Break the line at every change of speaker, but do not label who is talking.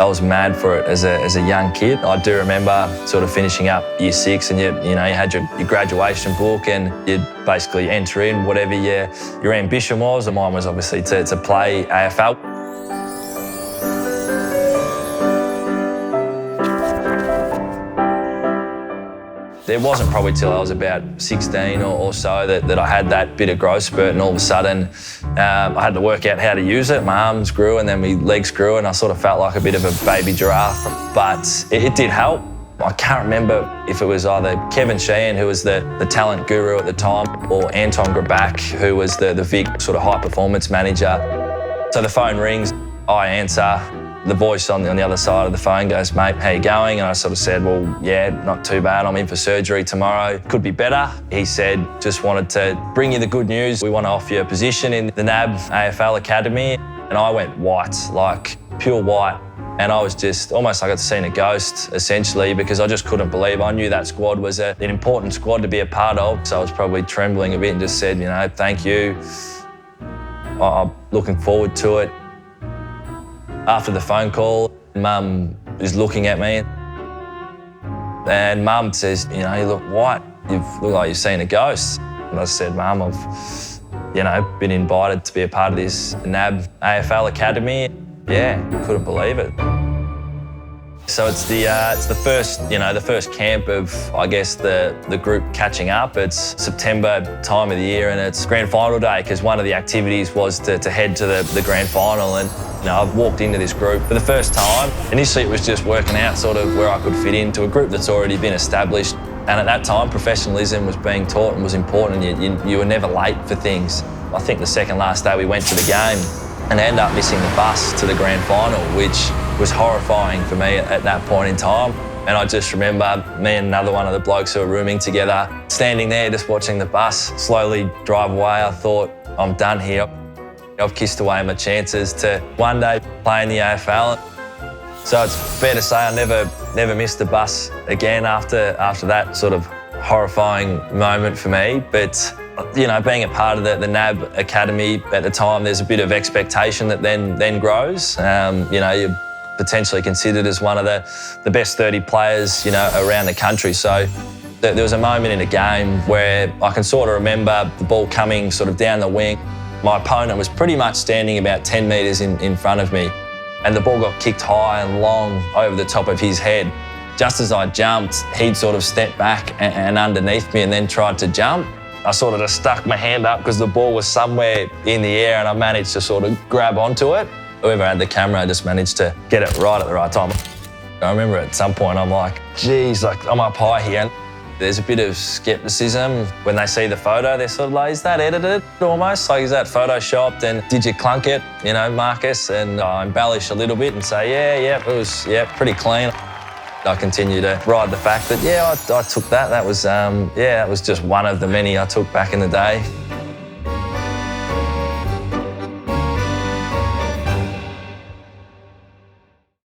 I was mad for it as a young kid. I do remember sort of finishing up year 6 and you had your graduation book and you'd basically enter in whatever your ambition was, and mine was obviously to play AFL. It wasn't probably till I was about 16 or so that I had that bit of growth spurt, and all of a sudden I had to work out how to use it. My arms grew and then my legs grew, and I sort of felt like a bit of a baby giraffe. But it did help. I can't remember if it was either Kevin Sheehan, who was the talent guru at the time, or Anton Grabak, who was the Vic sort of high performance manager. So the phone rings, I answer. The voice on the other side of the phone goes, "Mate, how you going?" And I sort of said, "Well, yeah, not too bad. I'm in for surgery tomorrow. Could be better." He said, "Just wanted to bring you the good news. We want to offer you a position in the NAB AFL Academy." And I went white, like pure white. And I was just almost like I'd seen a ghost, essentially, because I just couldn't believe. I knew that squad was an important squad to be a part of. So I was probably trembling a bit and just said, "Thank you. I'm looking forward to it." After the phone call, Mum is looking at me and Mum says, "You look white. You look like you've seen a ghost." And I said, "Mum, I've been invited to be a part of this NAB AFL Academy." Yeah, couldn't believe it. So it's the first camp of, I guess, the group catching up. It's September time of the year and it's grand final day, because one of the activities was to head to the grand final. And I've walked into this group for the first time. Initially it was just working out sort of where I could fit into a group that's already been established. And at that time, professionalism was being taught and was important. You were never late for things. I think the second last day we went to the game and I ended up missing the bus to the grand final, which was horrifying for me at that point in time. And I just remember me and another one of the blokes who were rooming together, standing there just watching the bus slowly drive away. I thought, I'm done here. I've kissed away my chances to one day play in the AFL. So it's fair to say I never missed the bus again after that sort of horrifying moment for me. But being a part of the NAB Academy at the time, there's a bit of expectation that then grows. You're potentially considered as one of the best 30 players, around the country. So there was a moment in a game where I can sort of remember the ball coming sort of down the wing. My opponent was pretty much standing about 10 metres in front of me, and the ball got kicked high and long over the top of his head. Just as I jumped, he'd sort of stepped back and underneath me and then tried to jump. I sort of just stuck my hand up because the ball was somewhere in the air and I managed to sort of grab onto it. Whoever had the camera just managed to get it right at the right time. I remember at some point I'm like, geez, I'm up high here. There's a bit of scepticism when they see the photo. They're sort of like, is that edited almost? Like, is that photoshopped? And did you clunk it, Marcus? And I embellish a little bit and say, yeah, it was, pretty clean. I continue to ride the fact that, I took that. That was, that was just one of the many I took back in the day.